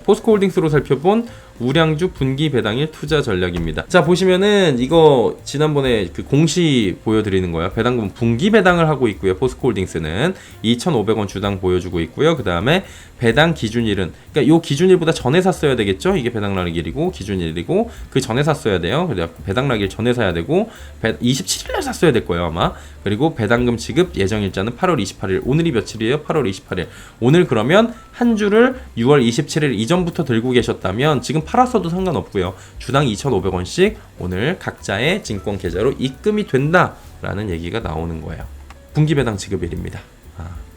포스코홀딩스로 살펴본 우량주 분기 배당일 투자 전략입니다. 자, 보시면은 이거 지난번에 그 공시 보여드리는 거야. 배당금 분기 배당을 하고 있고요. 포스코홀딩스는 2,500원 주당 보여주고 있고요. 그 다음에 배당 기준일은, 그러니까 요 기준일보다 전에 샀어야 되겠죠. 이게 배당락일이고 기준일이고 그 전에 샀어야 돼요. 그래서 배당락일 전에 사야 되고 27일날 샀어야 될 거예요 아마. 그리고 배당금 지급 예정일자는 8월 28일. 오늘이 며칠이에요? 8월 28일. 오늘 그러면 한 주를 6월 27일 이전부터 들고 계셨다면 지금 팔았어도 상관없고요. 주당 2,500원씩 오늘 각자의 증권 계좌로 입금이 된다라는 얘기가 나오는 거예요. 분기 배당 지급일입니다.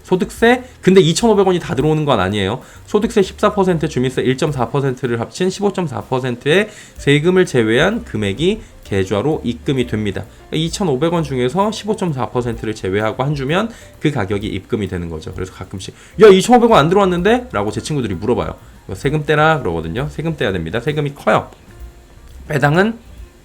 소득세, 근데 2,500원이 다 들어오는 건 아니에요. 소득세 14%, 주민세 1.4%를 합친 15.4%의 세금을 제외한 금액이 계좌로 입금이 됩니다. 2,500원 중에서 15.4%를 제외하고 한 주면 그 가격이 입금이 되는 거죠. 그래서 가끔씩 야 2,500원 안 들어왔는데? 라고 제 친구들이 물어봐요. 세금 떼라 그러거든요. 세금 떼야 됩니다. 세금이 커요. 배당은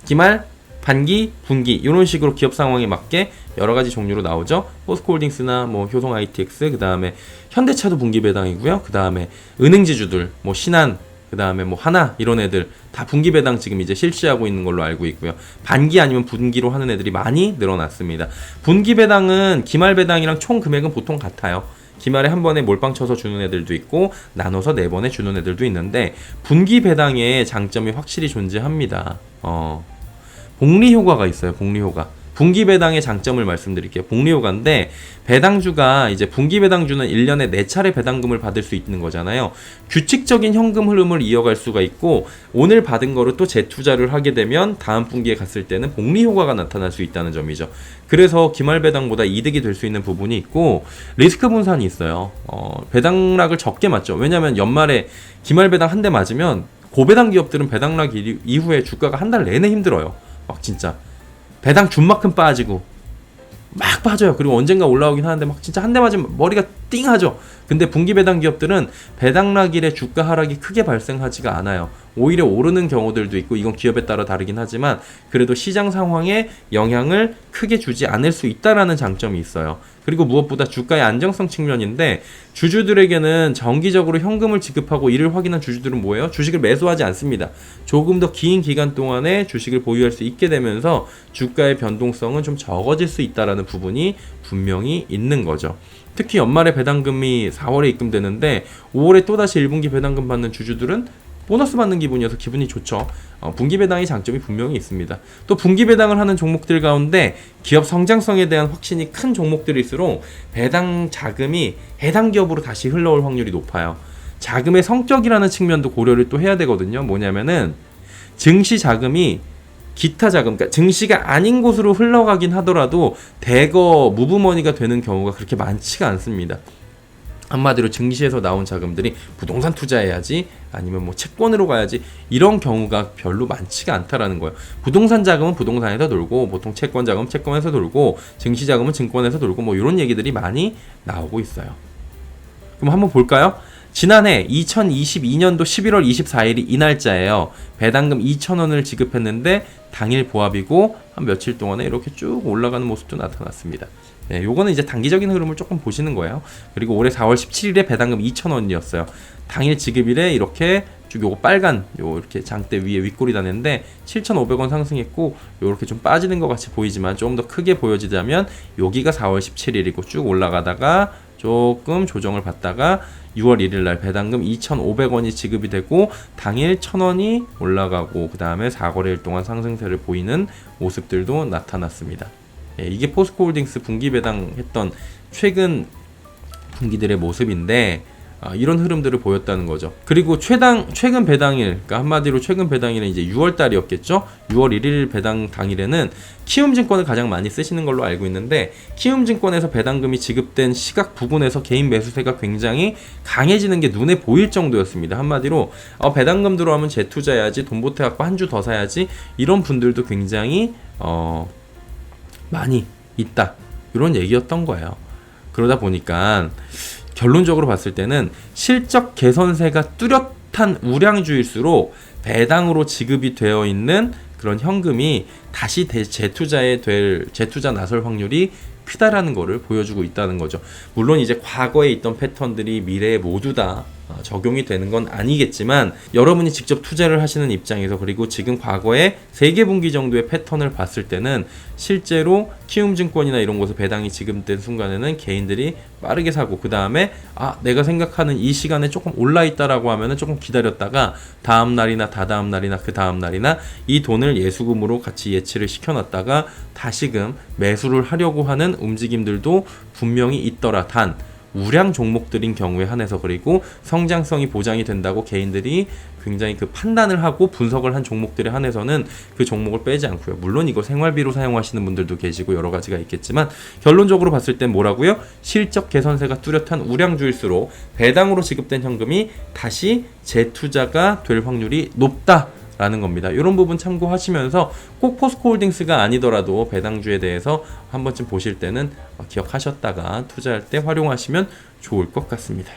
기말, 반기, 분기 이런 식으로 기업 상황에 맞게 여러 가지 종류로 나오죠. 포스코홀딩스나 뭐 효성 ITX, 그 다음에 현대차도 분기 배당이고요. 그 다음에 은행지주들, 뭐 신한, 그 다음에 뭐 하나 이런 애들 다 분기 배당 지금 이제 실시하고 있는 걸로 알고 있고요. 반기 아니면 분기로 하는 애들이 많이 늘어났습니다. 분기 배당은 기말 배당이랑 총 금액은 보통 같아요. 기말에 한 번에 몰빵 쳐서 주는 애들도 있고 나눠서 4번에 주는 애들도 있는데 분기 배당의 장점이 확실히 존재합니다. 복리 효과가 있어요. 복리 효과. 분기 배당의 장점을 말씀드릴게요. 복리 효과인데 배당주가 이제 분기 배당주는 1년에 4차례 배당금을 받을 수 있는 거잖아요. 규칙적인 현금 흐름을 이어갈 수가 있고 오늘 받은 거를 또 재투자를 하게 되면 다음 분기에 갔을 때는 복리 효과가 나타날 수 있다는 점이죠. 그래서 기말 배당보다 이득이 될 수 있는 부분이 있고 리스크 분산이 있어요. 배당락을 적게 맞죠. 왜냐하면 연말에 기말 배당 한 대 맞으면 고배당 기업들은 배당락 이후에 주가가 한 달 내내 힘들어요. 막 진짜 배당 준 만큼 빠지고 막 빠져요. 그리고 언젠가 올라오긴 하는데 막 진짜 한 대 맞으면 머리가 띵하죠. 근데 분기 배당 기업들은 배당락일에 주가 하락이 크게 발생하지가 않아요. 오히려 오르는 경우들도 있고 이건 기업에 따라 다르긴 하지만 그래도 시장 상황에 영향을 크게 주지 않을 수 있다라는 장점이 있어요. 그리고 무엇보다 주가의 안정성 측면인데 주주들에게는 정기적으로 현금을 지급하고 이를 확인한 주주들은 뭐예요? 주식을 매수하지 않습니다. 조금 더 긴 기간 동안에 주식을 보유할 수 있게 되면서 주가의 변동성은 좀 적어질 수 있다라는 부분이 분명히 있는 거죠. 특히 연말에 배당금이 4월에 입금되는데 5월에 또다시 1분기 배당금 받는 주주들은 보너스 받는 기분이어서 기분이 좋죠. 분기 배당의 장점이 분명히 있습니다. 또 분기 배당을 하는 종목들 가운데 기업 성장성에 대한 확신이 큰 종목들일수록 배당 자금이 해당 기업으로 다시 흘러올 확률이 높아요. 자금의 성격이라는 측면도 고려를 또 해야 되거든요. 뭐냐면은 증시 자금이 기타 자금, 그러니까 증시가 아닌 곳으로 흘러가긴 하더라도 대거 무브머니가 되는 경우가 그렇게 많지가 않습니다. 한마디로 증시에서 나온 자금들이 부동산 투자해야지 아니면 뭐 채권으로 가야지 이런 경우가 별로 많지가 않다라는 거예요. 부동산 자금은 부동산에서 돌고 보통 채권 자금은 채권에서 돌고 증시 자금은 증권에서 돌고 뭐 이런 얘기들이 많이 나오고 있어요. 그럼 한번 볼까요? 지난해 2022년도 11월 24일이 이 날짜예요. 배당금 2,000원을 지급했는데 당일 보합이고 한 며칠 동안에 이렇게 쭉 올라가는 모습도 나타났습니다. 네, 요거는 이제 단기적인 흐름을 조금 보시는 거예요. 그리고 올해 4월 17일에 배당금 2,000원이었어요. 당일 지급일에 이렇게 쭉 요거 빨간 요 이렇게 장대 위에 윗골이 다녔는데 7,500원 상승했고 요렇게 좀 빠지는 것 같이 보이지만 조금 더 크게 보여지자면 여기가 4월 17일이고 쭉 올라가다가 조금 조정을 받다가 6월 1일 날 배당금 2,500원이 지급이 되고 당일 1,000원이 올라가고 그 다음에 4거래일 동안 상승세를 보이는 모습들도 나타났습니다. 예, 이게 포스코홀딩스 분기 배당했던 최근 분기들의 모습인데 이런 흐름들을 보였다는 거죠. 그리고 최근 배당일, 그러니까 한마디로 최근 배당일은 이제 6월 달이었겠죠. 6월 1일 배당 당일에는 키움증권을 가장 많이 쓰시는 걸로 알고 있는데 키움증권에서 배당금이 지급된 시각 부근에서 개인 매수세가 굉장히 강해지는 게 눈에 보일 정도였습니다. 한마디로 배당금 들어오면 재투자해야지, 돈 보태갖고 한 주 더 사야지 이런 분들도 굉장히 많이 있다 이런 얘기였던 거예요. 그러다 보니까 결론적으로 봤을 때는 실적 개선세가 뚜렷한 우량주일수록 배당으로 지급이 되어 있는 그런 현금이 다시 재투자 나설 확률이 크다라는 거를 보여주고 있다는 거죠. 물론 이제 과거에 있던 패턴들이 미래에 모두 다 적용이 되는 건 아니겠지만 여러분이 직접 투자를 하시는 입장에서 그리고 지금 과거에 3개 분기 정도의 패턴을 봤을 때는 실제로 키움증권이나 이런 곳에 배당이 지급된 순간에는 개인들이 빠르게 사고 그 다음에 내가 생각하는 이 시간에 조금 올라 있다라고 하면은 조금 기다렸다가 다음 날이나 다다음 날이나 그 다음 날이나 이 돈을 예수금으로 같이 예치를 시켜놨다가 다시금 매수를 하려고 하는 움직임들도 분명히 있더라. 단 우량 종목들인 경우에 한해서 그리고 성장성이 보장이 된다고 개인들이 굉장히 그 판단을 하고 분석을 한 종목들에 한해서는 그 종목을 빼지 않고요. 물론 이거 생활비로 사용하시는 분들도 계시고 여러 가지가 있겠지만 결론적으로 봤을 땐 뭐라고요? 실적 개선세가 뚜렷한 우량주일수록 배당으로 지급된 현금이 다시 재투자가 될 확률이 높다. 라는 겁니다. 이런 부분 참고하시면서 꼭 포스코홀딩스가 아니더라도 배당주에 대해서 한 번쯤 보실 때는 기억하셨다가 투자할 때 활용하시면 좋을 것 같습니다.